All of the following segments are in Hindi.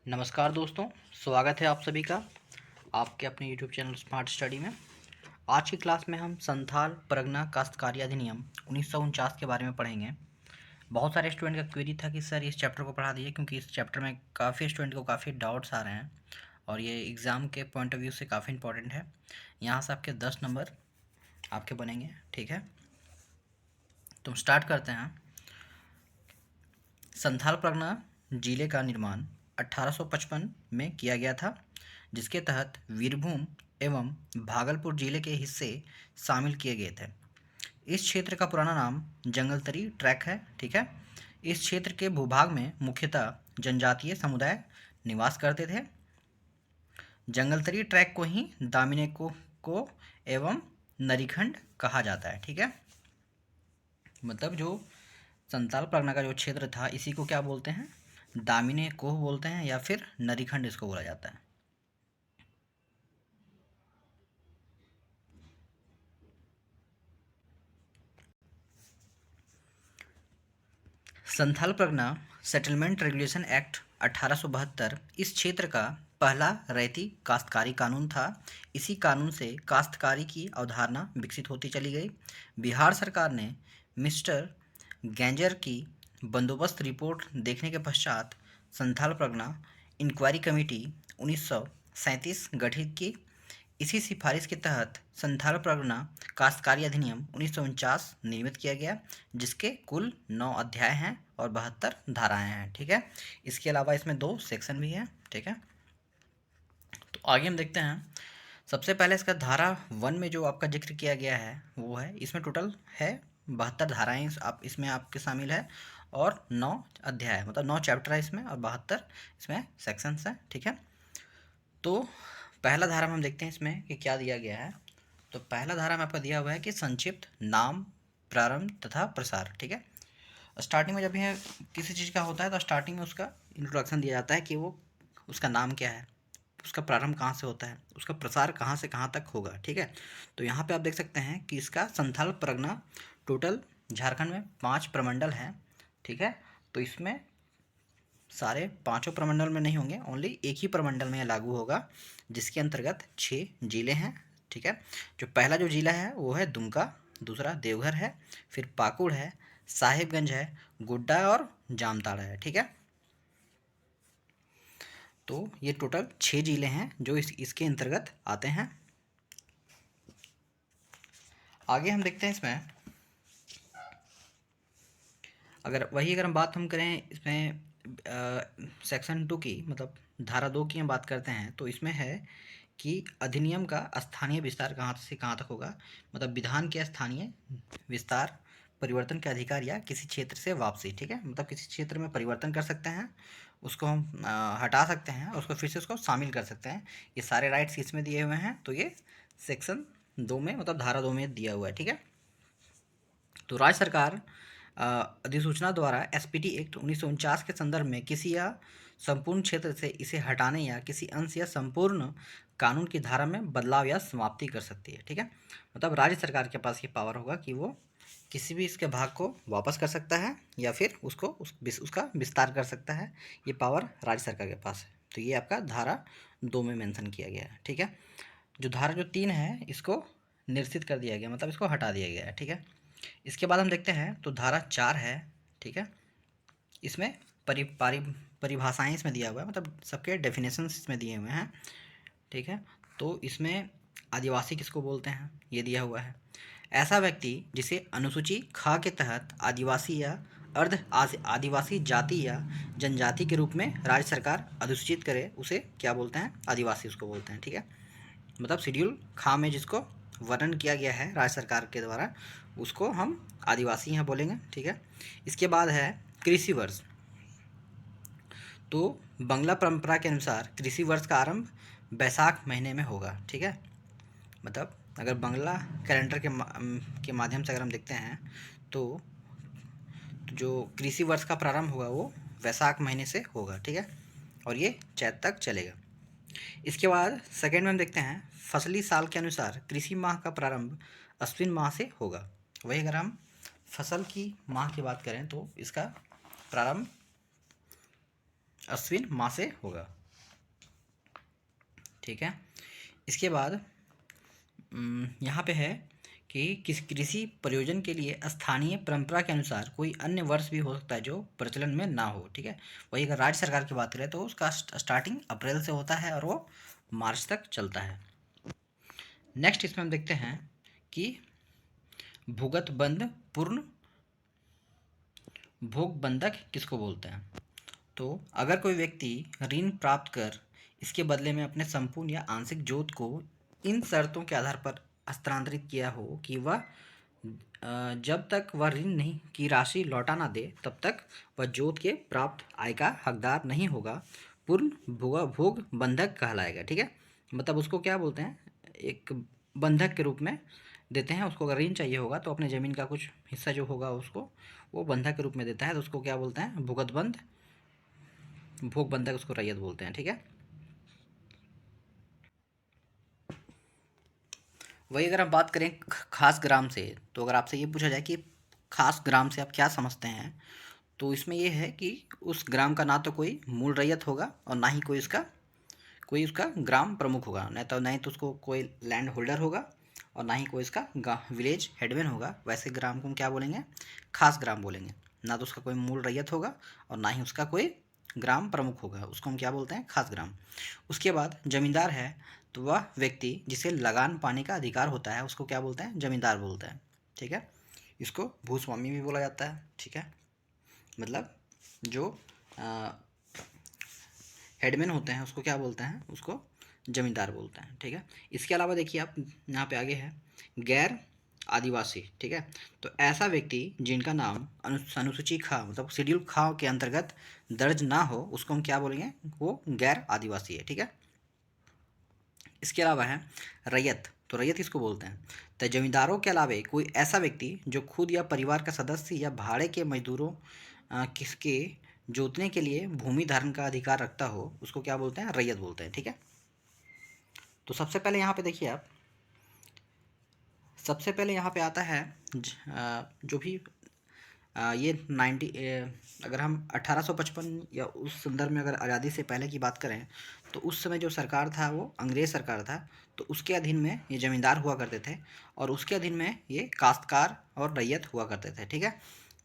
नमस्कार दोस्तों, स्वागत है आप सभी का आपके अपने यूट्यूब चैनल स्मार्ट स्टडी में। आज की क्लास में हम संथाल परगना काश्तकारी अधिनियम 1949 के बारे में पढ़ेंगे। बहुत सारे स्टूडेंट का क्वेरी था कि सर इस चैप्टर को पढ़ा दीजिए, क्योंकि इस चैप्टर में काफ़ी स्टूडेंट को काफ़ी डाउट्स आ रहे हैं और ये एग्ज़ाम के पॉइंट ऑफ व्यू से काफ़ी इंपॉर्टेंट है। यहाँ से आपके 10 नंबर आपके बनेंगे, ठीक है। तो हम स्टार्ट करते हैं। संथाल परगना जिले का निर्माण 1855 में किया गया था, जिसके तहत वीरभूम एवं भागलपुर जिले के हिस्से शामिल किए गए थे। इस क्षेत्र का पुराना नाम जंगलतरी ट्रैक है, ठीक है। इस क्षेत्र के भूभाग में मुख्यतः जनजातीय समुदाय निवास करते थे। जंगलतरी ट्रैक को ही दामिने को एवं नरीखंड कहा जाता है, ठीक है। मतलब जो संथाल परगना का जो क्षेत्र था, इसी को क्या बोलते हैं? दामिने कोह बोलते हैं, या फिर नरीखंड इसको बोला जाता है। Santhal Pargana settlement regulation act 1872 इस क्षेत्र का पहला रैयती काश्तकारी कानून था। इसी कानून से काश्तकारी की अवधारणा विकसित होती चली गई। बिहार सरकार ने मिस्टर गैंजर की बंदोबस्त रिपोर्ट देखने के पश्चात संथाल परगना इंक्वायरी कमेटी 1937 गठित की। इसी सिफारिश के तहत संथाल परगना काश्तकारी अधिनियम 1949 निर्मित किया गया, जिसके कुल 9 अध्याय हैं और 72 धाराएं हैं, ठीक है। इसके अलावा इसमें 2 सेक्शन भी हैं, ठीक है। तो आगे हम देखते हैं। सबसे पहले इसका धारा 1 में जो आपका जिक्र किया गया है वो है, इसमें टोटल है 72 धाराएं आप इसमें आपके शामिल है और 9 अध्याय, मतलब 9 चैप्टर है इसमें और 72 इसमें सेक्शंस हैं, ठीक है। तो पहला धारा में हम देखते हैं इसमें कि क्या दिया गया है। तो पहला धारा में आपका दिया हुआ है कि संक्षिप्त नाम, प्रारंभ तथा प्रसार, ठीक है। स्टार्टिंग में जब यह किसी चीज़ का होता है तो स्टार्टिंग में उसका इंट्रोडक्शन दिया जाता है कि वो उसका नाम क्या है, उसका प्रारंभ कहाँ से होता है, उसका प्रसार कहाँ से कहाँ तक होगा, ठीक है। तो यहाँ पे आप देख सकते हैं कि इसका संथाल परगना टोटल झारखंड में 5 प्रमंडल हैं, ठीक है। तो इसमें सारे पांचों प्रमंडल में नहीं होंगे, ओनली एक ही प्रमंडल में लागू होगा, जिसके अंतर्गत 6 जिले हैं, ठीक है। जो पहला जो जिला है वो है दुमका, दूसरा देवघर है, फिर पाकुड़ है, साहिबगंज है, गोड्डा और जामताड़ा है, ठीक है। तो ये टोटल 6 जिले हैं जो इसके अंतर्गत आते हैं। आगे हम देखते हैं इसमें, अगर हम बात करें इसमें सेक्शन 2 की, मतलब धारा 2 की हम बात करते हैं, तो इसमें है कि अधिनियम का स्थानीय विस्तार कहाँ से कहाँ तक होगा। मतलब विधान के स्थानीय विस्तार, परिवर्तन के अधिकार या किसी क्षेत्र से वापसी, ठीक है। मतलब किसी क्षेत्र में परिवर्तन कर सकते हैं, उसको हम हटा सकते हैं और उसको फिर से उसको शामिल कर सकते हैं। ये सारे राइट्स इसमें दिए हुए हैं। तो ये सेक्शन 2 में, मतलब धारा 2 में दिया हुआ है, ठीक है। तो राज्य सरकार अधिसूचना द्वारा एसपीटी एक्ट 1949 के संदर्भ में किसी या संपूर्ण क्षेत्र से इसे हटाने या किसी अंश या संपूर्ण कानून की धारा में बदलाव या समाप्ति कर सकती है, ठीक है। मतलब राज्य सरकार के पास ये पावर होगा कि वो किसी भी इसके भाग को वापस कर सकता है या फिर उसका विस्तार कर सकता है। ये पावर राज्य सरकार के पास है। तो ये आपका धारा 2 में मेंशन किया गया है, ठीक है। जो धारा जो 3 है इसको निरसित कर दिया गया, मतलब इसको हटा दिया गया है, ठीक है। इसके बाद हम देखते हैं तो धारा 4 है, ठीक है। इसमें परिभाषाएं इसमें दिया हुआ है, मतलब सबके डेफिनेशंस इसमें दिए हुए हैं, ठीक है। तो इसमें आदिवासी किसको बोलते हैं ये दिया हुआ है। ऐसा व्यक्ति जिसे अनुसूची ख के तहत आदिवासी या अर्ध आदिवासी जाति या जनजाति के रूप में राज्य सरकार अधिसूचित करे, उसे क्या बोलते हैं? आदिवासी उसको बोलते हैं, ठीक है। मतलब शेड्यूल ख में जिसको वर्णन किया गया है राज्य सरकार के द्वारा, उसको हम आदिवासी यहाँ बोलेंगे, ठीक है। इसके बाद है कृषि वर्ष। तो बंगला परंपरा के अनुसार कृषि वर्ष का आरंभ बैसाख महीने में होगा, ठीक है। मतलब अगर बंगला कैलेंडर के माध्यम से अगर हम देखते हैं तो जो कृषि वर्ष का प्रारंभ होगा वो वैसाख महीने से होगा, ठीक है। और ये चैत तक चलेगा। इसके बाद सेकेंड में हम देखते हैं फसली साल के अनुसार कृषि माह का प्रारंभ अश्विन माह से होगा। वही अगर हम फसल की माह की बात करें तो इसका प्रारंभ अश्विन माह से होगा। ठीक है। इसके बाद यहाँ पे है कि किस कृषि प्रयोजन के लिए स्थानीय परंपरा के अनुसार कोई अन्य वर्ष भी हो सकता है जो प्रचलन में ना हो। ठीक है। वही अगर राज्य सरकार की बात करें तो उसका स्टार्टिंग अप्रैल से होता है और वो मार्च तक चलता है। नेक्स्ट इसमें हम देखते हैं कि भूगत बंध पूर्ण भोग बंधक किसको बोलते हैं। तो अगर कोई व्यक्ति ऋण प्राप्त कर इसके बदले में अपने संपूर्ण या आंशिक जोत को इन शर्तों के आधार पर हस्तांतरित किया हो कि वह जब तक वह ऋण नहीं की राशि लौटा ना दे तब तक वह जोत के प्राप्त आय का हकदार नहीं होगा, पूर्ण भोग बंधक कहलाएगा। ठीक है। मतलब उसको क्या बोलते हैं, एक बंधक के रूप में देते हैं उसको। अगर ऋण चाहिए होगा तो अपने ज़मीन का कुछ हिस्सा जो होगा उसको वो बंधक के रूप में देता है, तो उसको क्या बोलते हैं, भुगत बंध भोग बंधक, उसको रैयत बोलते हैं। ठीक है। वही अगर हम बात करें खास ग्राम से, तो अगर आपसे ये पूछा जाए कि खास ग्राम से आप क्या समझते हैं, तो इसमें ये है कि उस ग्राम का ना तो कोई मूल रैयत होगा और ना ही कोई उसका ग्राम प्रमुख होगा, नहीं तो उसको कोई लैंड होल्डर होगा और ना ही कोई इसका विलेज हेडमैन होगा। वैसे ग्राम को हम क्या बोलेंगे, खास ग्राम बोलेंगे। ना तो उसका कोई मूल रैयत होगा और ना ही उसका कोई ग्राम प्रमुख होगा, उसको हम क्या बोलते हैं, खास ग्राम। उसके बाद जमींदार है, तो वह व्यक्ति जिसे लगान पाने का अधिकार होता है उसको क्या बोलते हैं, जमींदार बोलते हैं। ठीक है। इसको भूस्वामी भी बोला जाता है। ठीक है। मतलब जो हेडमैन होते हैं उसको क्या बोलते हैं, उसको जमींदार बोलते हैं। ठीक है। इसके अलावा देखिए आप यहाँ पे आगे है गैर आदिवासी। ठीक है। तो ऐसा व्यक्ति जिनका नाम अनुसूची खा मतलब शेड्यूल खा के अंतर्गत दर्ज ना हो उसको हम क्या बोलेंगे, वो गैर आदिवासी है। ठीक है। इसके अलावा है रैयत। तो रैयत किसको बोलते हैं, तो जमींदारों के अलावा कोई ऐसा व्यक्ति जो खुद या परिवार का सदस्य या भाड़े के मजदूरों किसके जोतने के लिए भूमि धारण का अधिकार रखता हो उसको क्या बोलते हैं, रैयत बोलते हैं। ठीक है। तो सबसे पहले यहाँ पे देखिए आप, सबसे पहले यहाँ पे आता है जो भी ये 90 अगर हम 1855 या उस संदर्भ में अगर आज़ादी से पहले की बात करें तो उस समय जो सरकार था वो अंग्रेज़ सरकार था, तो उसके अधीन में ये ज़मींदार हुआ करते थे और उसके अधीन में ये काश्तकार और रैयत हुआ करते थे। ठीक है।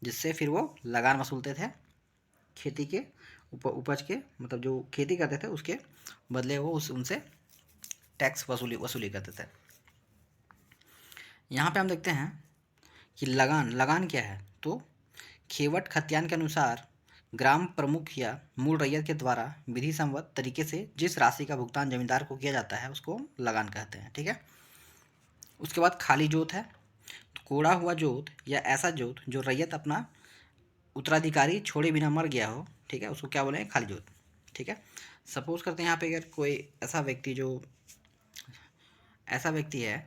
जिससे फिर वो लगान वसूलते थे खेती के उपज के, मतलब जो खेती करते थे उसके बदले वो उनसे टैक्स वसूली करते थे। यहाँ पे हम देखते हैं कि लगान लगान क्या है, तो खेवट खतियान के अनुसार ग्राम प्रमुख या मूल रैयत के द्वारा विधि सम्मत तरीके से जिस राशि का भुगतान जमींदार को किया जाता है उसको लगान कहते हैं। ठीक है। उसके बाद खाली जोत है, तो कोड़ा हुआ जोत या ऐसा जोत जो रैयत अपना उत्तराधिकारी छोड़े बिना मर गया हो, ठीक है, उसको क्या बोलेंगे, खाली जोत। ठीक है। सपोज करते हैं यहाँ पे अगर कोई ऐसा व्यक्ति है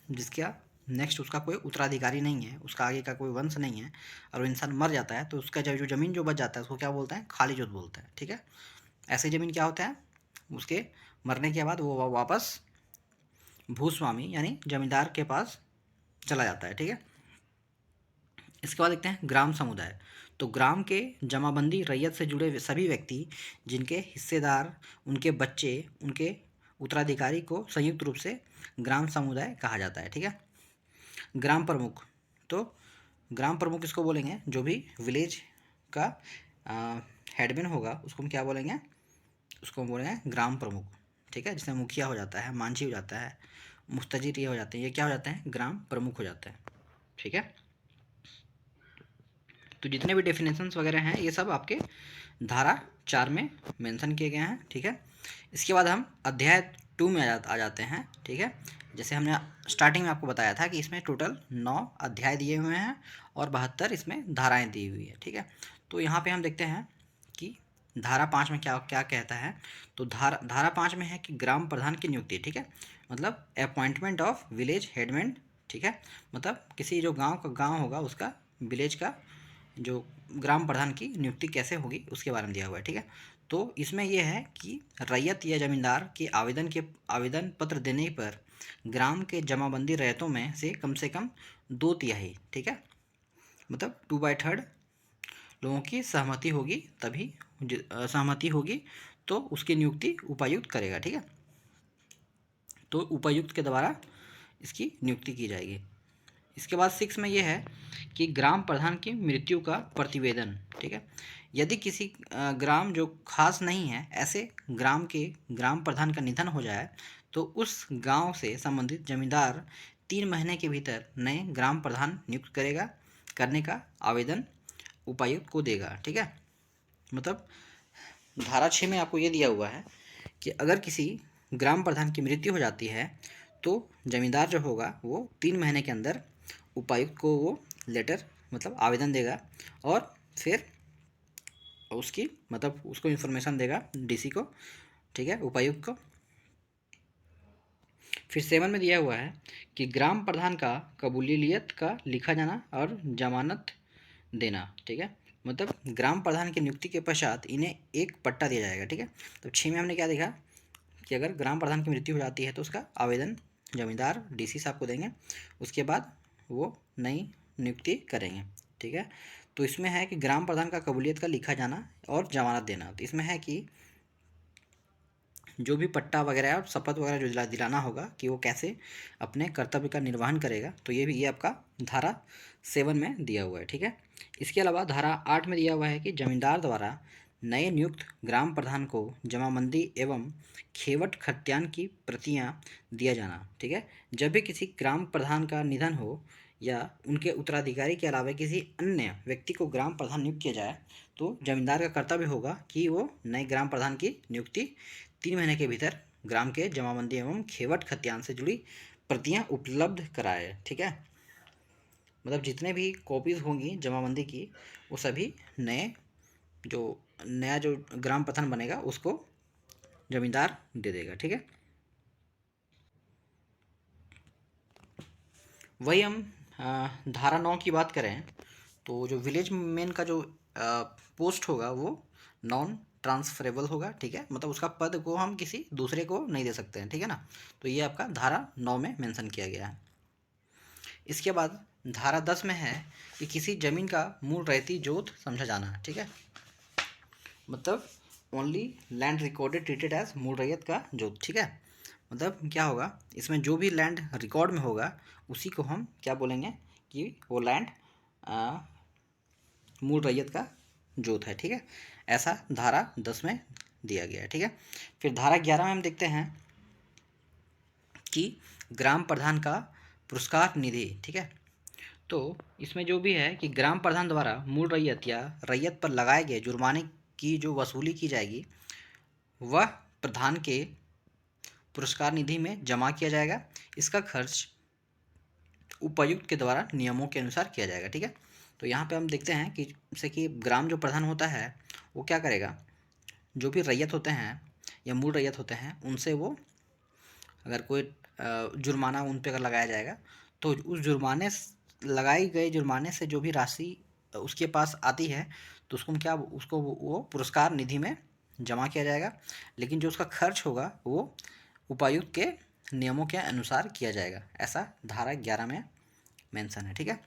जिसका नेक्स्ट उसका कोई उत्तराधिकारी नहीं है, उसका आगे का कोई वंश नहीं है और वो इंसान मर जाता है, तो उसका जो ज़मीन जो बच जाता है उसको क्या बोलते हैं, खाली जोत बोलते हैं। ठीक है। ऐसे ज़मीन क्या होता है, उसके मरने के बाद वो वापस भूस्वामी यानी जमींदार के पास चला जाता है। ठीक है। इसके बाद देखते हैं ग्राम समुदाय। तो ग्राम के जमाबंदी रैयत से जुड़े सभी व्यक्ति जिनके हिस्सेदार, उनके बच्चे, उनके उत्तराधिकारी को संयुक्त रूप से ग्राम समुदाय कहा जाता है। ठीक है। ग्राम प्रमुख, तो ग्राम प्रमुख किसको बोलेंगे, जो भी विलेज का हेडमैन होगा उसको हम क्या बोलेंगे, उसको हम बोलेंगे ग्राम प्रमुख। ठीक है। जिसमें मुखिया हो जाता है, मांझी हो जाता है, मुस्तजीर ये हो जाते हैं, ये क्या हो जाते हैं, ग्राम प्रमुख हो जाते हैं। ठीक है। तो जितने भी डेफिनेशंस वगैरह हैं ये सब आपके धारा 4 में मेंशन किए गए हैं। ठीक है। इसके बाद हम अध्याय 2 में आ जाते हैं। ठीक है। जैसे हमने स्टार्टिंग में आपको बताया था कि इसमें टोटल 9 अध्याय दिए हुए हैं और 72 इसमें धाराएं दी हुई है। ठीक है। तो यहाँ पे हम देखते हैं कि धारा 5 में क्या क्या कहता है। तो धारा 5 में है कि ग्राम प्रधान की नियुक्ति। ठीक है। मतलब अपॉइंटमेंट ऑफ विलेज हेडमैन। ठीक है। मतलब किसी जो गाँव होगा उसका विलेज का जो ग्राम प्रधान की नियुक्ति कैसे होगी उसके बारे में दिया हुआ है। ठीक है। तो इसमें यह है कि रैयत या जमींदार के आवेदन पत्र देने पर ग्राम के जमाबंदी रैयतों में से कम 2/3, ठीक है, मतलब 2/3 लोगों की सहमति होगी तभी सहमति होगी तो उसकी नियुक्ति उपायुक्त करेगा, ठीक है। तो उपायुक्त के द्वारा इसकी नियुक्ति की जाएगी। इसके बाद 6 में ये है कि ग्राम प्रधान की मृत्यु का प्रतिवेदन, ठीक है। यदि किसी ग्राम जो खास नहीं है, ऐसे ग्राम के ग्राम प्रधान का निधन हो जाए तो उस गांव से संबंधित जमींदार 3 महीने के भीतर नए ग्राम प्रधान नियुक्त करेगा, करने का आवेदन उपायुक्त को देगा, ठीक है। मतलब धारा 6 में आपको ये दिया हुआ है कि अगर किसी ग्राम प्रधान की मृत्यु हो जाती है तो जमींदार जो होगा वो 3 महीने के अंदर उपायुक्त को वो लेटर मतलब आवेदन देगा और फिर उसकी मतलब उसको इन्फॉर्मेशन देगा डीसी को, ठीक है, उपायुक्त को। फिर 7 में दिया हुआ है कि ग्राम प्रधान का कबूलियत का लिखा जाना और जमानत देना, ठीक है। मतलब ग्राम प्रधान की नियुक्ति के पश्चात इन्हें एक पट्टा दिया जाएगा, ठीक है। तो 6 में हमने क्या देखा कि अगर ग्राम प्रधान की मृत्यु हो जाती है तो उसका आवेदन जमींदार डीसी साहब को देंगे, उसके बाद वो नई नियुक्ति करेंगे, ठीक है। तो इसमें है कि ग्राम प्रधान का कबूलियत का लिखा जाना और जमानत देना। तो इसमें है कि जो भी पट्टा वगैरह और शपथ वगैरह जो दिलाना होगा कि वो कैसे अपने कर्तव्य का निर्वहन करेगा, तो ये आपका धारा 7 में दिया हुआ है, ठीक है। इसके अलावा धारा 8 में दिया हुआ है कि जमींदार द्वारा नए नियुक्त ग्राम प्रधान को जमाबंदी एवं खेवट खतियान की प्रतियां दिया जाना, ठीक है। जब भी किसी ग्राम प्रधान का निधन हो या उनके उत्तराधिकारी के अलावा किसी अन्य व्यक्ति को ग्राम प्रधान नियुक्त किया जाए तो जमींदार का कर्तव्य होगा कि वो नए ग्राम प्रधान की नियुक्ति 3 महीने के भीतर ग्राम के जमाबंदी एवं खेवट खतियान से जुड़ी प्रतियां उपलब्ध कराए, ठीक है। मतलब जितने भी कॉपीज़ होंगी जमाबंदी की वो सभी नया जो ग्राम प्रधान बनेगा उसको जमींदार दे देगा, ठीक है। वही हम धारा 9 की बात करें तो जो विलेज मैन का जो पोस्ट होगा वो नॉन ट्रांसफरेबल होगा, ठीक है। मतलब उसका पद को हम किसी दूसरे को नहीं दे सकते हैं, ठीक है ना। तो ये आपका धारा 9 में मेंशन किया गया है। इसके बाद धारा 10 में है कि किसी जमीन का मूल रैयती जोत समझा जाना, ठीक है। मतलब only land recorded treated as मूल रैयत का जोत, ठीक है। मतलब क्या होगा इसमें जो भी लैंड रिकॉर्ड में होगा उसी को हम क्या बोलेंगे कि वो लैंड मूल रैयत का जोत है, ठीक है। ऐसा धारा 10 में दिया गया है, ठीक है। फिर धारा 11 में हम देखते हैं कि ग्राम प्रधान का पुरस्कार निधि, ठीक है। तो इसमें जो भी है कि ग्राम प्रधान द्वारा मूल रैयत या रैयत पर लगाए गए जुर्माने की जो वसूली की जाएगी वह प्रधान के पुरस्कार निधि में जमा किया जाएगा। इसका खर्च उपायुक्त के द्वारा नियमों के अनुसार किया जाएगा, ठीक है। तो यहाँ पे हम देखते हैं कि जैसे कि ग्राम जो प्रधान होता है वो क्या करेगा, जो भी रैयत होते हैं या मूल रैयत होते हैं उनसे वो अगर कोई जुर्माना उन पर अगर लगाया जाएगा तो उस लगाई गए जुर्माने से जो भी राशि उसके पास आती है तो उसको वो पुरस्कार निधि में जमा किया जाएगा। लेकिन जो उसका खर्च होगा वो उपायुक्त के नियमों के अनुसार किया जाएगा, ऐसा धारा 11 में मेंशन है, ठीक है।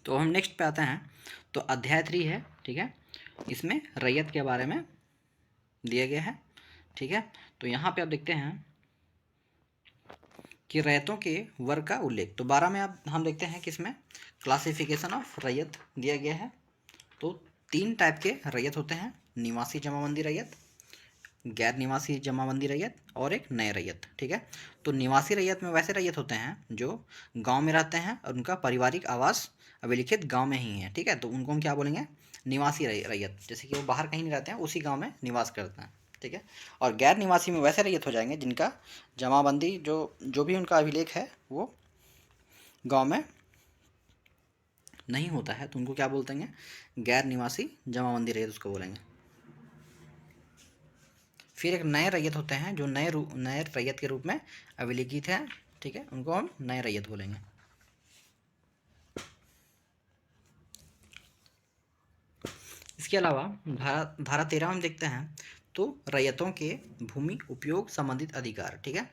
तो हम नेक्स्ट पे आते हैं। तो अध्याय 3 है, ठीक है। इसमें रैयत के बारे में दिया गया है, ठीक है। तो यहाँ पे आप देखते हैं कि रैयतों के वर्ग का उल्लेख। तो 12 में आप हम देखते हैं कि इसमें क्लासिफिकेशन ऑफ रैयत दिया गया है। तो 3 टाइप के रैयत होते हैं, निवासी जमाबंदी रैयत, गैर निवासी जमाबंदी रैयत और एक नए रैयत, ठीक है। तो निवासी रैयत में वैसे रैयत होते हैं जो गांव में रहते हैं और उनका पारिवारिक आवास अभिलिखित गांव में ही है, ठीक है। तो उनको हम क्या बोलेंगे, निवासी रैयत, जैसे कि वो बाहर कहीं नहीं रहते हैं, उसी गांव में निवास करते हैं, ठीक है। और गैर निवासी में वैसे रैयत हो जाएंगे जिनका जमाबंदी जो भी उनका अभिलेख है वो गाँव में नहीं होता है, तो उनको क्या बोलते हैं, गैर निवासी जमाबंदी रैयत उसको बोलेंगे। फिर एक नए रैयत होते हैं जो नए रैयत के रूप में अभिलिखित हैं, ठीक है, उनको हम नए रैयत बोलेंगे। इसके अलावा धारा 13 हम देखते हैं तो रैयतों के भूमि उपयोग संबंधित अधिकार, ठीक है।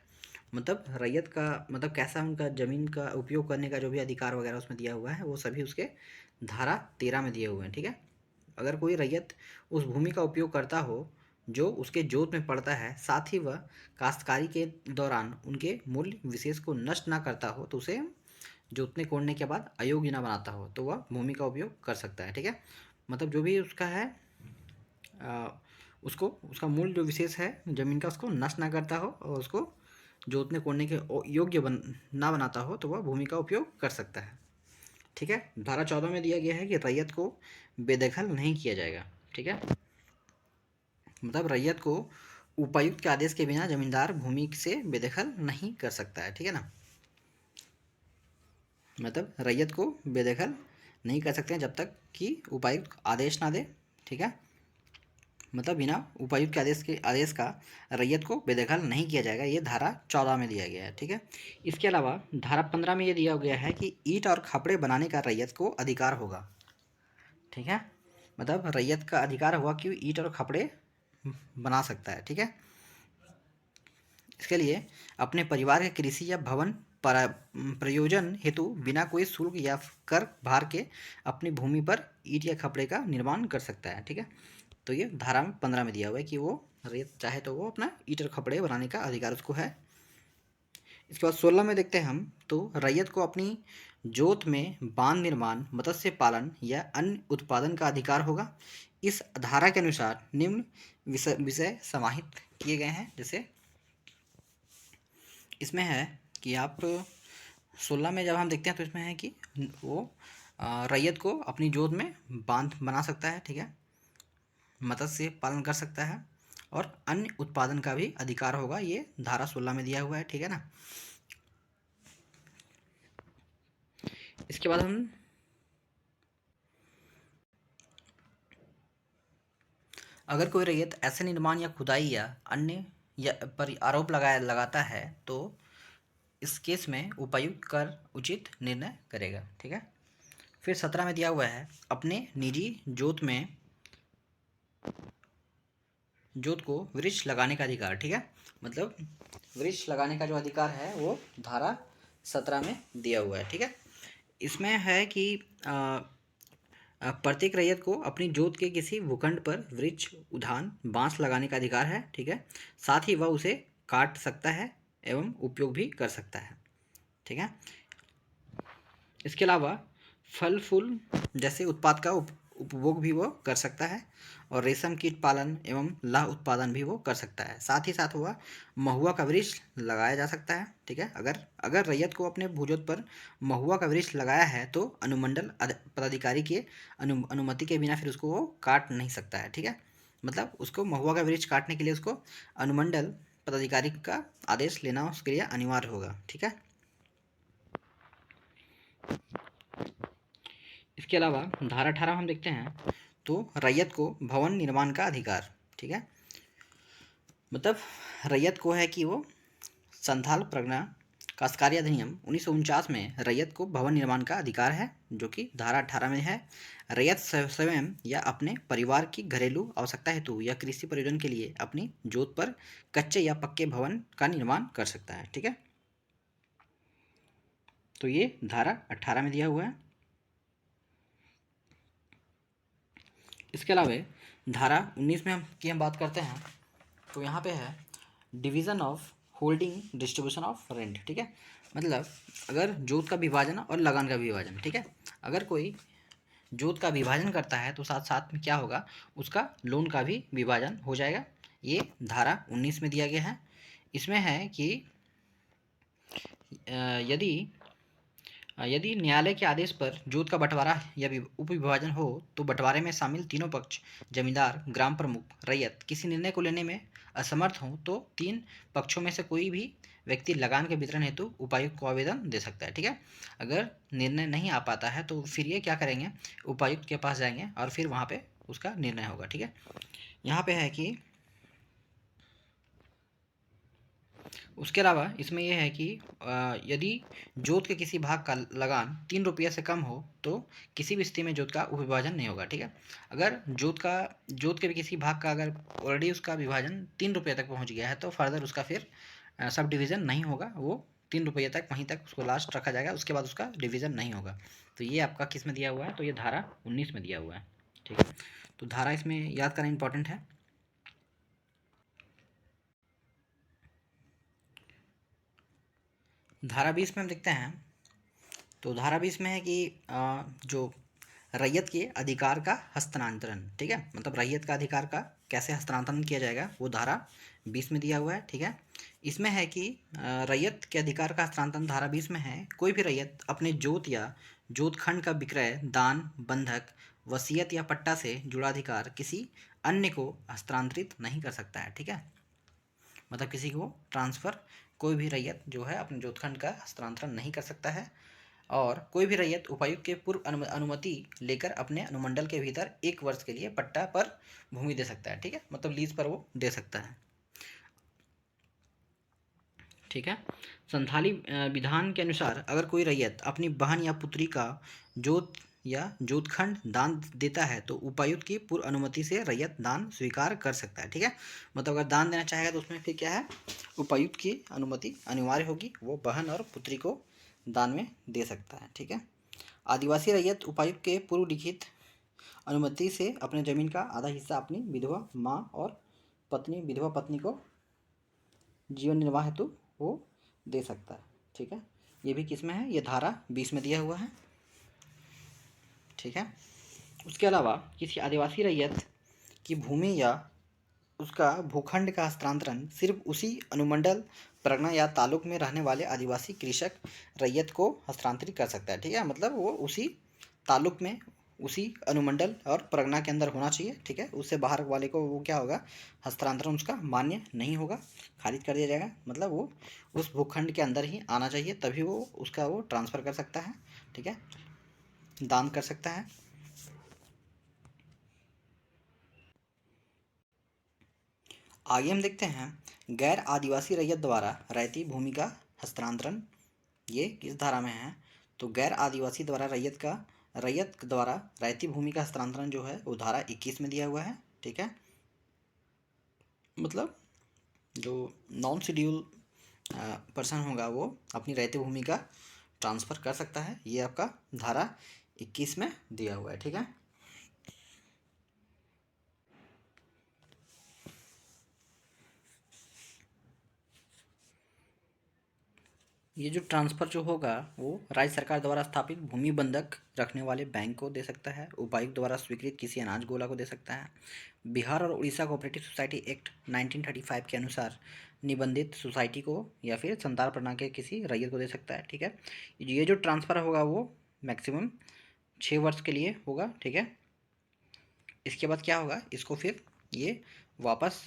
मतलब रैयत का मतलब कैसा उनका ज़मीन का उपयोग करने का जो भी अधिकार वगैरह उसमें दिया हुआ है वो सभी उसके धारा 13 में दिए हुए हैं, ठीक है। अगर कोई रैयत उस भूमि का उपयोग करता हो जो उसके जोत में पड़ता है, साथ ही वह काश्तकारी के दौरान उनके मूल्य विशेष को नष्ट ना करता हो, तो उसे जोतने कोड़ने के बाद अयोग्य ना बनाता हो, तो वह भूमि का उपयोग कर सकता है, ठीक है। मतलब जो भी उसका है उसको उसका मूल जो विशेष है ज़मीन का, उसको नष्ट ना करता हो और उसको जोतने कोड़ने के योग्य ना बनाता हो, तो वह भूमि का उपयोग कर सकता है, ठीक है। धारा 14 में दिया गया है कि रैयत को बेदखल नहीं किया जाएगा, ठीक है। मतलब रैयत को उपायुक्त के आदेश के बिना जमींदार भूमि से बेदखल नहीं कर सकता है, ठीक है ना। मतलब रैयत को बेदखल नहीं कर सकते हैं जब तक कि उपायुक्त आदेश ना दे, ठीक है। मतलब बिना उपायुक्त के आदेश का रैयत को बेदखल नहीं किया जाएगा, ये धारा 14 में दिया गया है, ठीक है। इसके अलावा धारा 15 में ये दिया गया है कि ईंट और खपड़े बनाने का रैयत को अधिकार होगा, ठीक है। मतलब रैयत का अधिकार हुआ कि ईंट और खपड़े बना सकता है, ठीक है। इसके लिए अपने परिवार के कृषि या भवन प्रयोजन हेतु बिना कोई शुल्क या कर भार के अपनी भूमि पर ईंट या खपड़े का निर्माण कर सकता है, ठीक है। तो ये धारा 15 में दिया हुआ है कि वो रेत चाहे तो वो अपना ईंट और खपड़े बनाने का अधिकार उसको है। इसके बाद 16 में देखते हैं हम, तो रैयत को अपनी जोत में बांध निर्माण, मत्स्य पालन या अन्य उत्पादन का अधिकार होगा। इस धारा के अनुसार निम्न विषय समाहित किए गए हैं। जैसे इसमें है कि आप 16 में जब हम देखते हैं तो इसमें है कि वो रैयत को अपनी जोत में बांध बना सकता है, ठीक है, मत्स्य पालन कर सकता है और अन्य उत्पादन का भी अधिकार होगा, ये धारा 16 में दिया हुआ है, ठीक है ना। इसके बाद हम अगर कोई रैयत ऐसे निर्माण या खुदाई या अन्य या पर आरोप लगाता है तो इस केस में उपायुक्त कर उचित निर्णय करेगा, ठीक है। फिर 17 में दिया हुआ है अपने निजी जोत को वृक्ष लगाने का अधिकार, ठीक है। मतलब वृक्ष लगाने का जो अधिकार है वो धारा 17 में दिया हुआ है, ठीक है। इसमें है कि प्रत्येक रैयत को अपनी जोत के किसी भूखंड पर वृक्ष, उद्यान, बांस लगाने का अधिकार है, ठीक है। साथ ही वह उसे काट सकता है एवं उपयोग भी कर सकता है, ठीक है। इसके अलावा फल फूल जैसे उत्पाद का उपभोग भी वो कर सकता है और रेशम कीट पालन एवं लाह उत्पादन भी वो कर सकता है। साथ ही साथ वह महुआ का वृक्ष लगाया जा सकता है, ठीक है। अगर अगर रैयत को अपने भूजोत पर महुआ का वृक्ष लगाया है तो अनुमंडल पदाधिकारी के अनुमति के बिना फिर उसको वो काट नहीं सकता है, ठीक है। मतलब उसको महुआ का वृक्ष काटने के लिए उसको अनुमंडल पदाधिकारी का आदेश लेना उसके लिए अनिवार्य होगा, ठीक है। इसके अलावा धारा 18 हम देखते हैं तो रैयत को भवन निर्माण का अधिकार, ठीक है। मतलब रैयत को है कि वो संथाल परगना काश्तकारी अधिनियम 1949 में रैयत को भवन निर्माण का अधिकार है, जो कि धारा 18 में है। रैयत स्वयं या अपने परिवार की घरेलू आवश्यकता हेतु या कृषि प्रयोजन के लिए अपनी जोत पर कच्चे या पक्के भवन का निर्माण कर सकता है, ठीक है। तो ये धारा 18 में दिया हुआ है। इसके अलावा धारा 19 में हम बात करते हैं तो यहाँ पे है division of holding distribution of rent, ठीक है। मतलब अगर जोत का विभाजन और लगान का विभाजन, ठीक है। अगर कोई जोत का विभाजन करता है तो साथ साथ में क्या होगा, उसका लोन का भी विभाजन हो जाएगा। ये धारा 19 में दिया गया है। इसमें है कि यदि यदि न्यायालय के आदेश पर जोत का बंटवारा या उपविभाजन हो तो बंटवारे में शामिल तीनों पक्ष जमींदार, ग्राम प्रमुख, रैयत किसी निर्णय को लेने में असमर्थ हों तो तीन पक्षों में से कोई भी व्यक्ति लगान के वितरण हेतु उपायुक्त को आवेदन दे सकता है, ठीक है। अगर निर्णय नहीं आ पाता है तो फिर ये क्या करेंगे, उपायुक्त के पास जाएंगे और फिर वहाँ पे उसका निर्णय होगा, ठीक है। यहाँ पे है कि उसके अलावा इसमें यह है कि यदि जोत के किसी भाग का लगान 3 रुपये से कम हो तो किसी भी स्थिति में जोत का उपविभाजन नहीं होगा, ठीक है। अगर जोत के भी किसी भाग का अगर ऑलरेडी उसका विभाजन 3 रुपये तक पहुंच गया है तो फर्दर उसका फिर सब डिवीज़न नहीं होगा, वो ₹3 तक वहीं तक उसको लास्ट रखा जाएगा, उसके बाद उसका डिवीज़न नहीं होगा। तो ये आपका किस में दिया हुआ है, तो ये धारा 19 में दिया हुआ है, ठीक है। तो धारा इसमें याद करना इंपॉर्टेंट है। धारा 20 में हम देखते हैं, तो धारा 20 में है कि जो रैयत के अधिकार का हस्तांतरण, ठीक है, मतलब रैयत का अधिकार का कैसे हस्तांतरण किया जाएगा वो धारा 20 में दिया हुआ है, ठीक है। इसमें है कि रैयत के अधिकार का हस्तांतरण धारा 20 में है, कोई भी रैयत अपने जोत या जोत खंड का विक्रय, दान, बंधक, वसीयत या पट्टा से जुड़ा अधिकार किसी अन्य को हस्तांतरित नहीं कर सकता है, ठीक है। मतलब किसी को ट्रांसफ़र कोई भी रैयत जो है अपने जोतखंड का हस्तांतरण नहीं कर सकता है, और कोई भी रैयत उपायुक्त के पूर्व अनुमति लेकर अपने अनुमंडल के भीतर 1 वर्ष के लिए पट्टा पर भूमि दे सकता है, ठीक है, मतलब लीज पर वो दे सकता है, ठीक है। संथाली विधान के अनुसार अगर कोई रैयत अपनी बहन या पुत्री का जोत या जोतखंड दान देता है तो उपायुक्त की पूर्व अनुमति से रैयत दान स्वीकार कर सकता है, ठीक है। मतलब अगर दान देना चाहेगा तो उसमें फिर क्या है, उपायुक्त की अनुमति अनिवार्य होगी, वो बहन और पुत्री को दान में दे सकता है, ठीक है। आदिवासी रैयत उपायुक्त के पूर्व लिखित अनुमति से अपने जमीन का आधा हिस्सा अपनी विधवा माँ और विधवा पत्नी को जीवन निर्वाह हेतु वो दे सकता है, ठीक है। ये भी किस में है, ये धारा 20 में दिया हुआ है, ठीक है। उसके अलावा किसी आदिवासी रैयत की भूमि या उसका भूखंड का हस्तांतरण सिर्फ उसी अनुमंडल, परगना या तालुक में रहने वाले आदिवासी कृषक रैयत को हस्तांतरित कर सकता है, ठीक है। मतलब वो उसी तालुक में, उसी अनुमंडल और परगना के अंदर होना चाहिए, ठीक है। उससे बाहर वाले को वो क्या होगा, हस्तांतरण उसका मान्य नहीं होगा, खारिज कर दिया जाएगा। मतलब वो उस भूखंड के अंदर ही आना चाहिए, तभी वो उसका वो ट्रांसफ़र कर सकता है, ठीक है, दान कर सकता है। आगे हम देखते हैं गैर आदिवासी रैयत द्वारा रैयती भूमि का हस्तांतरण, ये किस धारा में है, तो गैर आदिवासी द्वारा रैयत द्वारा रैयती भूमि का हस्तांतरण जो है वो धारा 21 में दिया हुआ है, ठीक है। मतलब जो नॉन शेड्यूल पर्सन होगा वो अपनी रैयती भूमि का ट्रांसफ़र कर सकता है, ये आपका धारा 21 में दिया हुआ है, ठीक है। ये जो ट्रांसफ़र जो होगा वो राज्य सरकार द्वारा स्थापित भूमि बंधक रखने वाले बैंक को दे सकता है, उपायुक्त द्वारा स्वीकृत किसी अनाज गोला को दे सकता है, बिहार और उड़ीसा कोऑपरेटिव सोसाइटी एक्ट 1935 के अनुसार निबंधित सोसाइटी को या फिर संताल प्रणाली के किसी रैयत को दे सकता है, ठीक है। ये जो ट्रांसफ़र होगा वो मैक्सिमम 6 वर्ष के लिए होगा, ठीक है। इसके बाद क्या होगा, इसको फिर ये वापस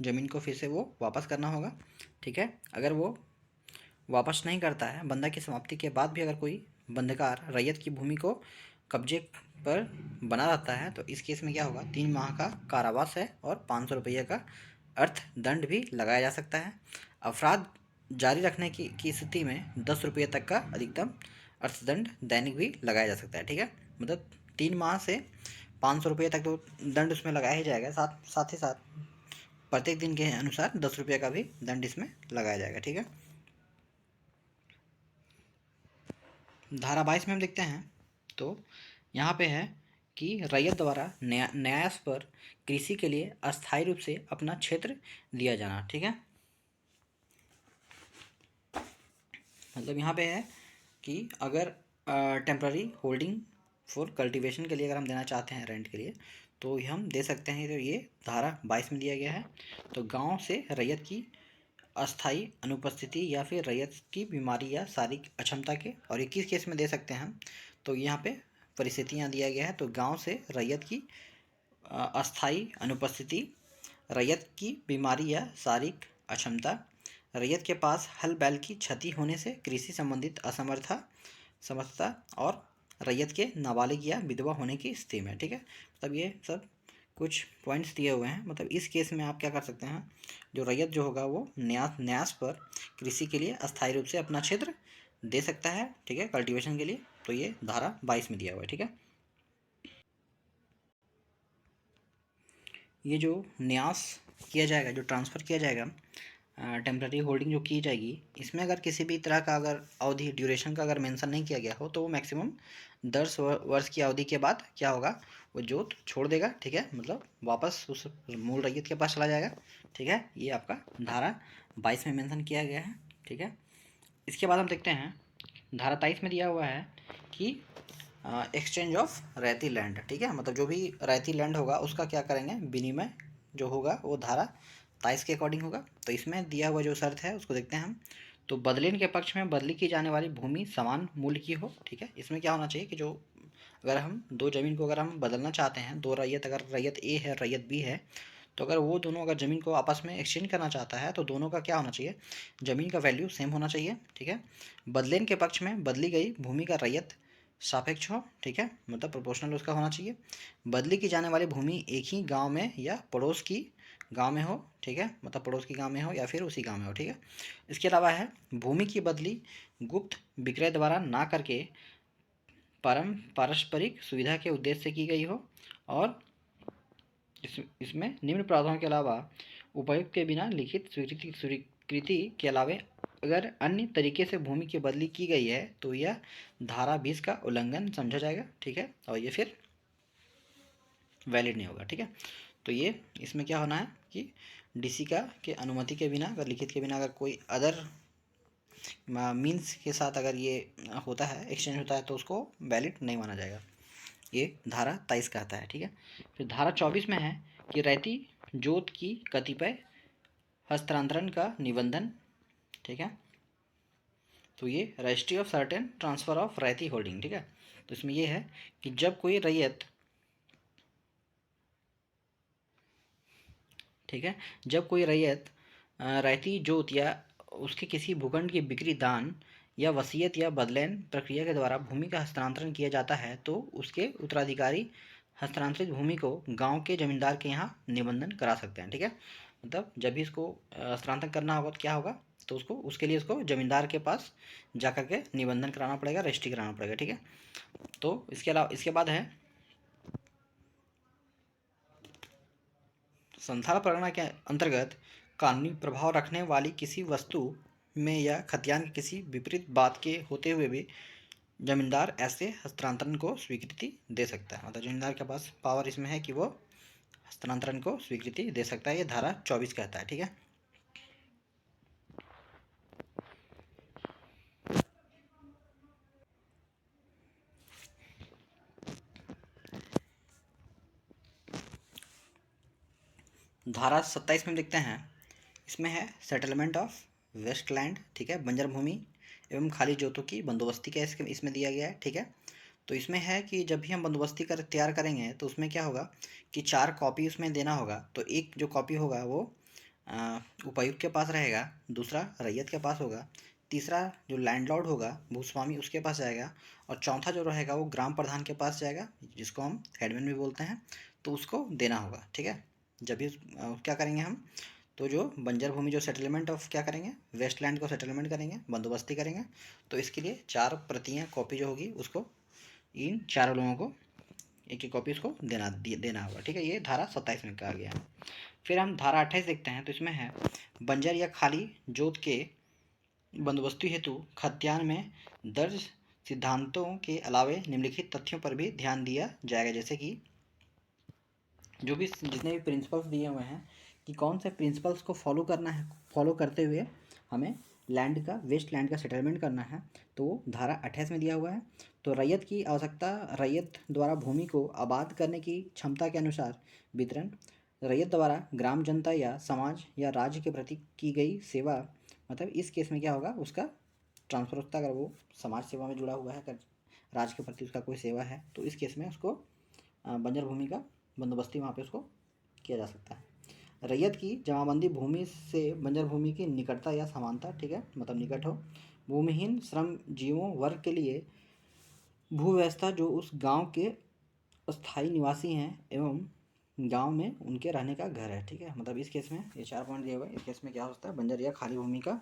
ज़मीन को फिर से वो वापस करना होगा, ठीक है। अगर वो वापस नहीं करता है, बंधक की समाप्ति के बाद भी अगर कोई बंधकार रैयत की भूमि को कब्जे पर बना रहता है तो इस केस में क्या होगा, 3 माह का कारावास है और 500 रुपये का अर्थदंड भी लगाया जा सकता है। अपराध जारी रखने की स्थिति में 10 रुपये तक का अधिकतम अर्थदंड दैनिक भी लगाया जा सकता है, ठीक है। मतलब 3 माह से 500 रुपये तक तो दंड उसमें लगाया ही जाएगा, साथ ही साथ प्रत्येक दिन के अनुसार 10 रुपये का भी दंड इसमें लगाया जाएगा, ठीक है। धारा 22 में हम देखते हैं, तो यहाँ पे है कि रैयत द्वारा न्यास पर कृषि के लिए अस्थायी रूप से अपना क्षेत्र दिया जाना, ठीक है। मतलब यहाँ पे है कि अगर टेम्प्ररी होल्डिंग फॉर कल्टीवेशन के लिए अगर हम देना चाहते हैं रेंट के लिए तो ये हम दे सकते हैं, तो ये धारा 22 में दिया गया है। तो गांव से रैयत की अस्थायी अनुपस्थिति या फिर रैयत की बीमारी या शारीरिक अक्षमता के, और 21 केस में दे सकते हैं हम, तो यहाँ पे परिस्थितियाँ दिया गया है। तो गांव से रैयत की अस्थायी अनुपस्थिति, रैयत की बीमारी या शारीरिक अक्षमता, रैयत के पास हल बैल की क्षति होने से कृषि संबंधित समर्थता, और रैयत के नाबालिग या विधवा होने की स्थिति में, ठीक है। मतलब ये सब कुछ पॉइंट्स दिए हुए हैं। मतलब इस केस में आप क्या कर सकते हैं, जो रैयत जो होगा वो न्यास पर कृषि के लिए अस्थायी रूप से अपना क्षेत्र दे सकता है, ठीक है, कल्टीवेशन के लिए। तो ये धारा 22 में दिया हुआ है, ठीक है। ये जो न्यास किया जाएगा, जो ट्रांसफ़र किया जाएगा टेम्पररी होल्डिंग जो की जाएगी, इसमें अगर किसी भी तरह का अगर अवधि ड्यूरेशन का अगर मेंशन नहीं किया गया हो तो वो मैक्सिमम 10 वर्ष की अवधि के बाद क्या होगा, वो जोत छोड़ देगा। ठीक है, मतलब वापस उस मूल रैयत के पास चला जाएगा। ठीक है, ये आपका धारा 22 में मेंशन किया गया है। ठीक है, इसके बाद हम देखते हैं धारा 23 में दिया हुआ है कि एक्सचेंज ऑफ रैयती लैंड। ठीक है, मतलब जो भी रैयती लैंड होगा उसका क्या करेंगे, विनिमय जो होगा वो धारा 23 के अकॉर्डिंग होगा। तो इसमें दिया हुआ जो शर्त है उसको देखते हैं हम। तो बदलीन के पक्ष में बदली की जाने वाली भूमि समान मूल्य की हो। ठीक है, इसमें क्या होना चाहिए कि जो अगर हम दो ज़मीन को अगर हम बदलना चाहते हैं, दो रैयत, अगर रैयत ए है रैयत बी है, तो अगर वो दोनों अगर ज़मीन को आपस में एक्सचेंज करना चाहता है तो दोनों का क्या होना चाहिए, ज़मीन का वैल्यू सेम होना चाहिए। ठीक है, बदलेन के पक्ष में बदली गई भूमि का रैयत सापेक्ष हो। ठीक है, मतलब प्रोपोर्शनल उसका होना चाहिए। बदली की जाने वाली भूमि एक ही गांव में या पड़ोस की गांव में हो। ठीक है, मतलब पड़ोस की गांव में हो या फिर उसी गांव में हो। ठीक है, इसके अलावा है भूमि की बदली गुप्त विक्रय द्वारा ना करके पारस्परिक सुविधा के उद्देश्य से की गई हो, और इसमें निम्न प्रावधानों के अलावा उपायुक्त के बिना लिखित स्वीकृति के अलावा अगर अन्य तरीके से भूमि की बदली की गई है तो यह धारा 20 का उल्लंघन समझा जाएगा। ठीक है, और ये फिर वैलिड नहीं होगा। ठीक है, तो ये इसमें क्या होना है कि डीसी का के अनुमति के बिना, अगर लिखित के बिना अगर कोई अदर मीन्स के साथ अगर ये होता है, एक्सचेंज होता है, तो उसको वैलिड नहीं माना जाएगा। ये धारा 23 कहता है। ठीक है, फिर धारा 24 में है कि रैयती जोत की कतिपय हस्तांतरण का निबंधन। ठीक है, तो ये registry of certain transfer of raiyati holding. ठीक है, तो इसमें ये है कि जब कोई रैयत, ठीक है, जब कोई रैयत रैयती जोत या उसके किसी भूखंड की बिक्री, दान या वसीयत या बदलैन प्रक्रिया के द्वारा भूमि का हस्तांतरण किया जाता है तो उसके उत्तराधिकारी हस्तांतरित भूमि को गांव के जमींदार के यहाँ निबंधन करा सकते हैं। ठीक है, मतलब जब भी इसको हस्तांतरण करना होगा तो क्या होगा, तो उसको उसके लिए उसको जमींदार के पास जा कर के निबंधन कराना पड़ेगा, रजिस्ट्री कराना पड़ेगा। ठीक है, तो इसके अलावा इसके बाद है संथाल परगना के अंतर्गत कानूनी प्रभाव रखने वाली किसी वस्तु में या खतियान की किसी विपरीत बात के होते हुए भी जमींदार ऐसे हस्तांतरण को स्वीकृति दे सकता है। मतलब जमींदार के पास पावर इसमें है कि वो हस्तांतरण को स्वीकृति दे सकता है, ये धारा 24 कहता है। ठीक है, धारा 27 में देखते हैं, इसमें है सेटलमेंट ऑफ वेस्टलैंड। ठीक है, बंजर भूमि एवं खाली जोतों की बंदोबस्ती का इसमें दिया गया है। ठीक है, तो इसमें है कि जब भी हम बंदोबस्ती कर तैयार करेंगे तो उसमें क्या होगा कि 4 कॉपी उसमें देना होगा। तो एक जो कॉपी होगा वो उपायुक्त के पास रहेगा, दूसरा रैयत के पास होगा, तीसरा जो लैंडलॉर्ड होगा भूस्वामी उसके पास जाएगा, और चौथा जो रहेगा वो ग्राम प्रधान के पास जाएगा, जिसको हम हेडमैन भी बोलते हैं, तो उसको देना होगा। ठीक है, जब भी क्या करेंगे हम, तो जो बंजर भूमि जो सेटलमेंट ऑफ क्या करेंगे, वेस्टलैंड को सेटलमेंट करेंगे, बंदोबस्ती करेंगे, तो इसके लिए 4 प्रतियाँ कॉपी जो होगी उसको इन चारों लोगों को एक एक कॉपी उसको देना होगा। ठीक है, ये धारा 27 में कहा गया है। फिर हम धारा 28 देखते हैं, तो इसमें है बंजर या खाली जोत के बंदोबस्ती हेतु खतियान में दर्ज सिद्धांतों के अलावे निम्नलिखित तथ्यों पर भी ध्यान दिया जाएगा, जैसे कि जो भी जितने भी प्रिंसिपल्स दिए हुए हैं कि कौन से प्रिंसिपल्स को फॉलो करना है, फॉलो करते हुए हमें लैंड का, वेस्ट लैंड का सेटलमेंट करना है, तो वो धारा 28 में दिया हुआ है। तो रैयत की आवश्यकता, रैयत द्वारा भूमि को आबाद करने की क्षमता के अनुसार वितरण, रैयत द्वारा ग्राम जनता या समाज या राज्य के प्रति की गई सेवा, मतलब इस केस में क्या होगा, उसका ट्रांसफर होता है। अगर वो समाज सेवा में जुड़ा हुआ है, अगर राज्य के प्रति उसका कोई सेवा है, तो इस केस में उसको बंजर भूमि का बंदोबस्ती वहाँ पे उसको किया जा सकता है। रैयत की जमाबंदी भूमि से बंजर भूमि की निकटता या समानता। ठीक है, मतलब निकट हो। भूमिहीन श्रम जीवों वर्ग के लिए भू व्यवस्था जो उस गांव के स्थायी निवासी हैं एवं गांव में उनके रहने का घर है। ठीक है, मतलब इस केस में ये 4 पॉइंट दिए हुए हैं, इस केस में क्या हो सकता है, बंजर या खाली भूमि का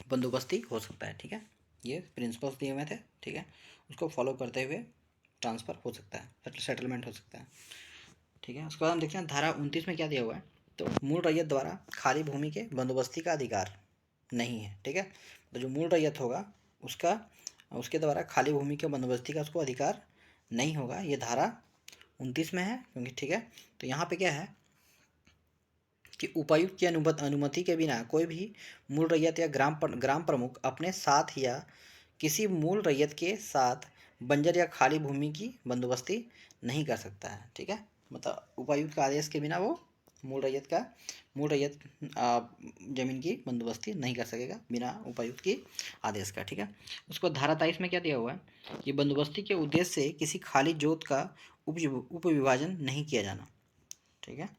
बंदोबस्ती हो सकता है। ठीक है, ये प्रिंसिपल्स दिए हुए थे। ठीक है, उसको फॉलो करते हुए ट्रांसफ़र हो सकता है, सेटलमेंट हो सकता है। ठीक है, उसके बाद हम देखते हैं धारा 29 में क्या दिया हुआ है तो मूल रैयत द्वारा खाली भूमि के बंदोबस्ती का अधिकार नहीं है, ठीक है। तो जो मूल रैयत होगा उसका उसके द्वारा खाली भूमि के बंदोबस्ती का उसको अधिकार नहीं होगा, ये धारा 29 में है, क्योंकि ठीक है। तो यहाँ पे क्या है कि उपायुक्त की अनुमति के बिना कोई भी मूल रैयत या ग्राम प्रमुख अपने साथ या किसी मूल रैयत के साथ बंजर या खाली भूमि की बंदोबस्ती नहीं कर सकता है, ठीक है। मतलब उपायुक्त का आदेश के बिना वो मूल रैयत जमीन की बंदोबस्ती नहीं कर सकेगा बिना उपायुक्त की आदेश का, ठीक है। उसको धारा 23 में क्या दिया हुआ है कि बंदोबस्ती के उद्देश्य से किसी खाली जोत का उपविभाजन नहीं किया जाना, ठीक है।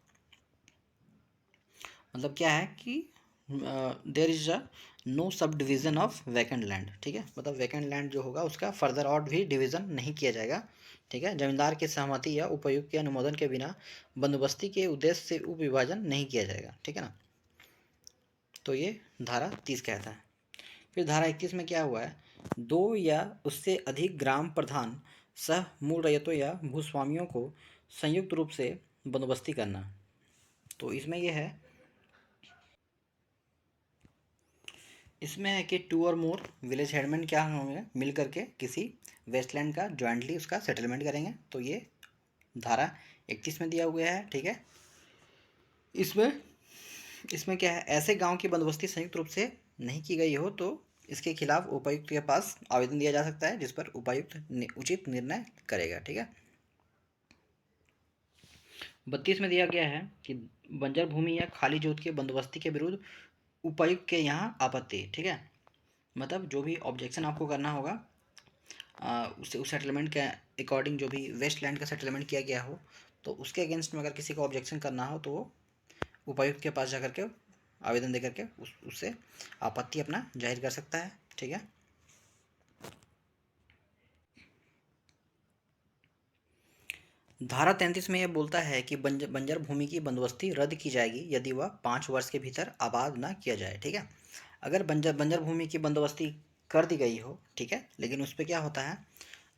मतलब क्या है कि there is a no sub division of vacant land, ठीक है। मतलब वैकेंट लैंड जो होगा उसका फर्दर और भी डिवीज़न नहीं किया जाएगा, ठीक है। जमींदार की सहमति या उपायुक्त के अनुमोदन के बिना बंदोबस्ती के उद्देश्य से उप विभाजन नहीं किया जाएगा, ठीक है ना। तो ये धारा 30 कहता है। फिर धारा 21 में क्या हुआ है, 2 या उससे अधिक ग्राम प्रधान सह मूल रैयतों या भूस्वामियों को संयुक्त रूप से बंदोबस्ती करना। तो इसमें यह है, इसमें है कि 2 और मोर विलेज हेडमैन क्या होंगे, मिल करके किसी वेस्टलैंड का जॉइंटली उसका सेटलमेंट करेंगे। तो ये धारा 31 में दिया हुआ है, ठीक है। इसमें इसमें क्या है, ऐसे गांव की बंदोबस्ती संयुक्त रूप से नहीं की गई हो तो इसके खिलाफ उपायुक्त के पास आवेदन दिया जा सकता है, जिस पर उपायुक्त उचित निर्णय करेगा, ठीक है। 32 में दिया गया है कि बंजर भूमि या खाली जोत के बंदोबस्ती के विरुद्ध उपायुक्त के यहाँ आपत्ति, ठीक है। मतलब जो भी ऑब्जेक्शन आपको करना होगा उस सेटलमेंट के अकॉर्डिंग, जो भी वेस्ट लैंड का सेटलमेंट किया गया हो, तो उसके अगेंस्ट में अगर किसी को ऑब्जेक्शन करना हो तो वो उपायुक्त के पास जाकर के आवेदन दे करके उससे आपत्ति अपना जाहिर कर सकता है, ठीक है। धारा 33 में यह बोलता है कि बंजर भूमि की बंदोबस्ती रद्द की जाएगी यदि वह 5 वर्ष के भीतर आबाद न किया जाए, ठीक है। अगर बंजर भूमि की बंदोबस्ती कर दी गई हो, ठीक है, लेकिन उस पर क्या होता है,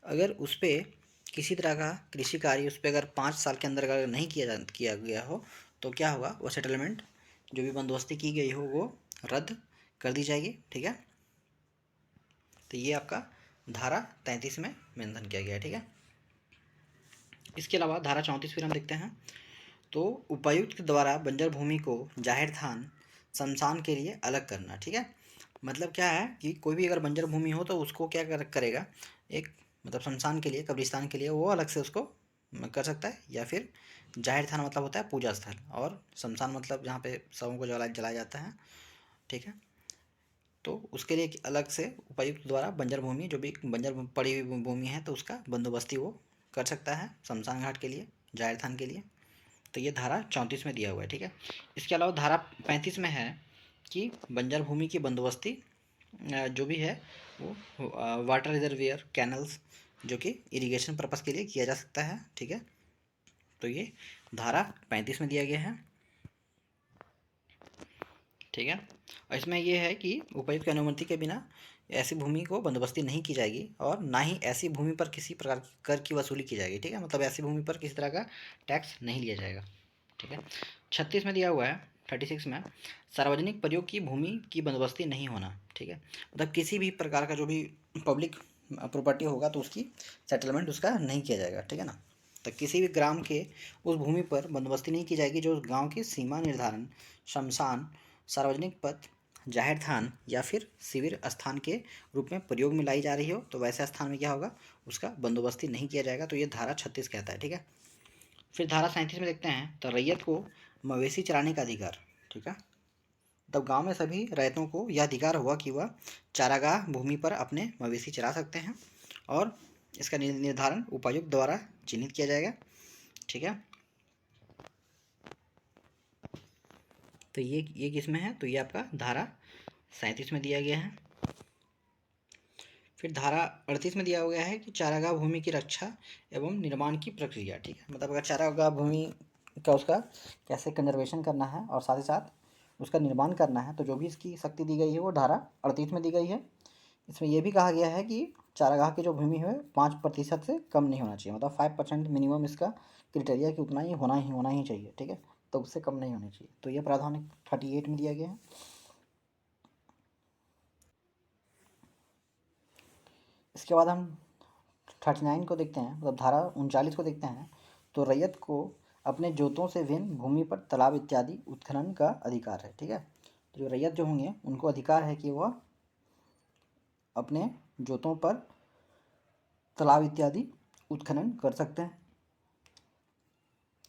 अगर उस पर किसी तरह का कृषि कार्य उस पर अगर 5 साल के अंदर अगर नहीं किया गया हो तो क्या होगा, वो सेटलमेंट जो भी बंदोबस्ती की गई हो वो रद्द कर दी जाएगी, ठीक है। तो ये आपका धारा 33 में मेंशन किया गया है, ठीक है। इसके अलावा धारा 34 फिर हम देखते हैं। तो उपायुक्त के द्वारा बंजर भूमि को जाहिर थान शमशान के लिए अलग करना, ठीक है। मतलब क्या है कि कोई भी अगर बंजर भूमि हो तो उसको क्या करेगा, एक मतलब शमशान के लिए, कब्रिस्तान के लिए वो अलग से उसको कर सकता है, या फिर जाहिर थान मतलब होता है पूजा स्थल, और शमशान मतलब जहाँ पे शवों को जलाया जाता है, ठीक है। तो उसके लिए अलग से उपायुक्त द्वारा बंजर भूमि, जो भी बंजर पड़ी हुई भूमि है, तो उसका बंदोबस्ती वो कर सकता है शमशान घाट के लिए, जाहिर थान के लिए। तो ये धारा 34 में दिया हुआ है, ठीक है। इसके अलावा धारा 35 में है कि बंजर भूमि की बंदोबस्ती जो भी है वो वाटर रिजर्वियर, कैनल्स, जो कि इरिगेशन पर्पज़ के लिए किया जा सकता है, ठीक है। तो ये धारा 35 में दिया गया है, ठीक है। और इसमें यह है कि उपायुक्त की अनुमति के बिना ऐसी भूमि को बंदोबस्ती नहीं की जाएगी, और ना ही ऐसी भूमि पर किसी प्रकार की कर की वसूली की जाएगी, ठीक है। मतलब ऐसी भूमि पर किसी तरह का टैक्स नहीं लिया जाएगा, ठीक है। 36 में दिया हुआ है, 36 में सार्वजनिक प्रयोग की भूमि की बंदोबस्ती नहीं होना, ठीक है। मतलब किसी भी प्रकार का जो भी पब्लिक प्रॉपर्टी होगा तो उसकी सेटलमेंट उसका नहीं किया जाएगा, ठीक है ना। तो किसी भी ग्राम के उस भूमि पर बंदोबस्ती नहीं की जाएगी जो उस गाँव की सीमा निर्धारण, शमशान, सार्वजनिक पथ, जाहिर थान या फिर शिविर स्थान के रूप में प्रयोग में लाई जा रही हो, तो वैसे स्थान में क्या होगा, उसका बंदोबस्ती नहीं किया जाएगा। तो ये धारा 36 कहता है, ठीक है। फिर धारा 37 में देखते हैं, तो रैयत को मवेशी चराने का अधिकार, ठीक है। तब गांव में सभी रैयतों को यह अधिकार हुआ कि वह चारागाह भूमि पर अपने मवेशी चरा सकते हैं, और इसका निर्धारण उपायुक्त द्वारा चिन्हित किया जाएगा, ठीक है। तो ये किस में है, तो ये आपका धारा 37 में दिया गया है। फिर धारा 38 में दिया गया है कि चारागाह भूमि की रक्षा एवं निर्माण की प्रक्रिया, ठीक है। मतलब अगर चारागाह भूमि का उसका कैसे कंजर्वेशन करना है और साथ ही साथ उसका निर्माण करना है, तो जो भी इसकी शक्ति दी गई है वो धारा 38 में दी गई है। इसमें यह भी कहा गया है कि चारागाह की जो भूमि है 5% से कम नहीं होना चाहिए, मतलब 5% मिनिमम इसका क्रिटेरिया कि उतना ही होना ही चाहिए, ठीक है। तो उससे कम नहीं होनी चाहिए। तो यह प्रावधान 38 में दिया गया है। इसके बाद हम 39 को देखते हैं, मतलब धारा 39 को देखते हैं। तो रैयत को अपने जोतों से भिन्न भूमि पर तालाब इत्यादि उत्खनन का अधिकार है। ठीक है, तो जो रैयत जो होंगे उनको अधिकार है कि वह अपने जोतों पर तालाब इत्यादि उत्खनन कर सकते हैं।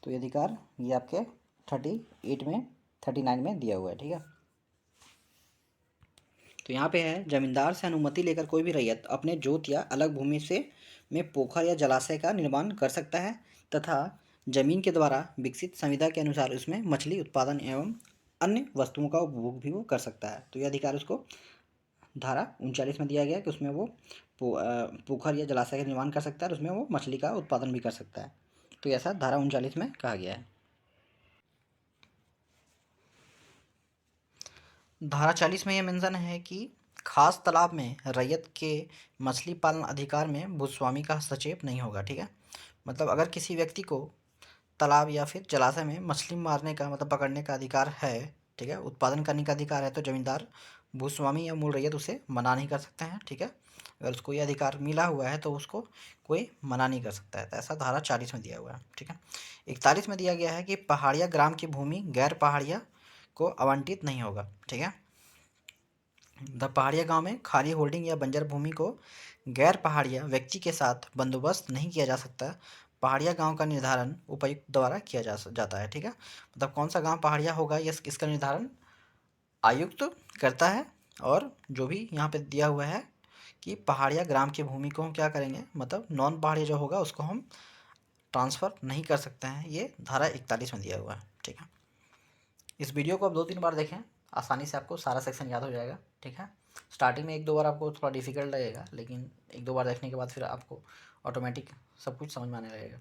तो ये अधिकार ये आपके 38 में 39 में दिया हुआ है। ठीक है, तो यहाँ पे है, जमींदार से अनुमति लेकर कोई भी रैयत अपने जोत या अलग भूमि से में पोखर या जलाशय का निर्माण कर सकता है तथा जमीन के द्वारा विकसित संविदा के अनुसार उसमें मछली उत्पादन एवं अन्य वस्तुओं का उपभोग भी वो कर सकता है। तो यह अधिकार उसको धारा 39 में दिया गया कि उसमें वो पोखर या जलाशय का निर्माण कर सकता है और उसमें वो मछली का उत्पादन भी कर सकता है। तो ऐसा धारा 39 में कहा गया है। धारा 40 में यह मेंशन है कि खास तालाब में रैयत के मछली पालन अधिकार में भूस्वामी का हस्तक्षेप नहीं होगा। ठीक है, मतलब अगर किसी व्यक्ति को तालाब या फिर जलाशय में मछली मारने का, मतलब पकड़ने का अधिकार है, ठीक है, उत्पादन करने का अधिकार है, तो जमींदार, भूस्वामी या मूल रैयत उसे मना नहीं कर सकते हैं। ठीक है, अगर उसको ये अधिकार मिला हुआ है तो उसको कोई मना नहीं कर सकता है। तो ऐसा धारा 40 में दिया हुआ है। ठीक है, 41 में दिया गया है कि पहाड़िया ग्राम की भूमि गैर पहाड़िया को आवंटित नहीं होगा। ठीक है, पहाड़िया गांव में खाली होल्डिंग या बंजर भूमि को गैर पहाड़िया व्यक्ति के साथ बंदोबस्त नहीं किया जा सकता। पहाड़िया गांव का निर्धारण उपायुक्त द्वारा किया जाता है। ठीक है, मतलब कौन सा गांव पहाड़िया होगा ये इसका निर्धारण आयुक्त करता है। और जो भी यहाँ पे दिया हुआ है कि पहाड़िया ग्राम की भूमि को हम क्या करेंगे, मतलब नॉन पहाड़िया जो होगा उसको हम ट्रांसफ़र नहीं कर सकते हैं, ये धारा 41 में दिया हुआ है। ठीक है, इस वीडियो को आप 2-3 बार देखें, आसानी से आपको सारा सेक्शन याद हो जाएगा। ठीक है, स्टार्टिंग में 1-2 बार आपको थोड़ा डिफिकल्ट लगेगा, लेकिन 1-2 बार देखने के बाद फिर आपको ऑटोमेटिक सब कुछ समझ में आने लगेगा।